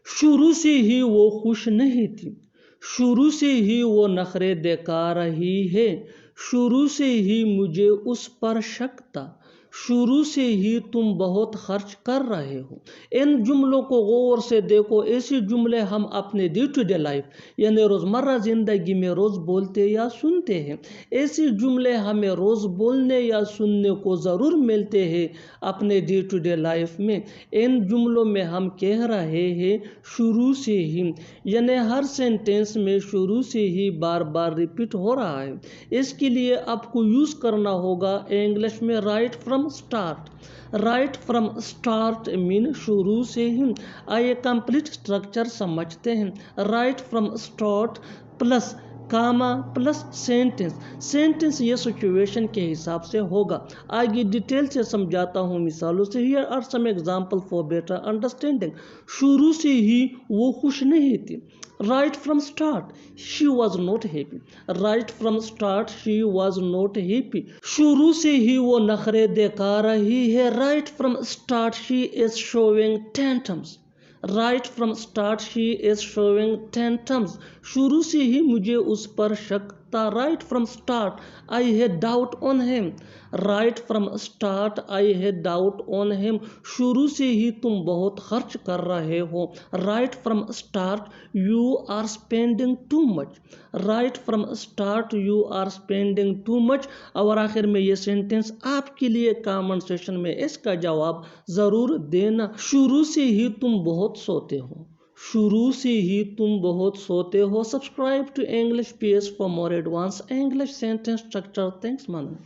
शुरू से ही वो खुश नहीं थी, शुरू से ही वो नखरे दिखा रही है, शुरू से ही मुझे उस पर शक था, शुरू से ही तुम बहुत खर्च कर रहे हो। इन जुमलों को गौर से देखो। ऐसे जुमले हम अपने डे टू डे लाइफ यानी रोज़मर्रा ज़िंदगी में रोज़ बोलते या सुनते हैं। ऐसे जुमले हमें रोज़ बोलने या सुनने को ज़रूर मिलते हैं अपने डे टू डे लाइफ में। इन जुमलों में हम कह रहे हैं शुरू से ही, यानी हर सेंटेंस में शुरू से ही बार बार रिपीट हो रहा है। इसके लिए आपको यूज़ करना होगा इंग्लिश में right from start. Right from start mean शुरू से ही। आइए कंप्लीट स्ट्रक्चर समझते हैं। Right from start plus comma plus sentence. Sentence ये सिचुएशन के हिसाब से होगा। आगे डिटेल से समझाता हूँ मिसालों से। Here are some example for better understanding. शुरू से ही वो खुश नहीं थी। Right from start, she was not happy. Right from start, she was not happy. शुरू से ही वो नखरे दिखा रही है. Right from start, she is showing tantrums. Right from start, she is showing tantrums. शुरू से ही मुझे उस पर शक था. Right from start, I had doubt on him. Right from start, I had doubt on him. शुरू से ही तुम बहुत खर्च कर रहे हो. Right from start, you are spending too much. Right from start, you are spending too much. और आखिर में ये सेंटेंस आपके लिए कमेंट सेक्शन में इसका जवाब ज़रूर देना. शुरू से ही तुम बहुत सोते हो. शुरू से ही तुम बहुत सोते हो. Subscribe to English PS for more advanced English sentence structure. Thanks, Manu.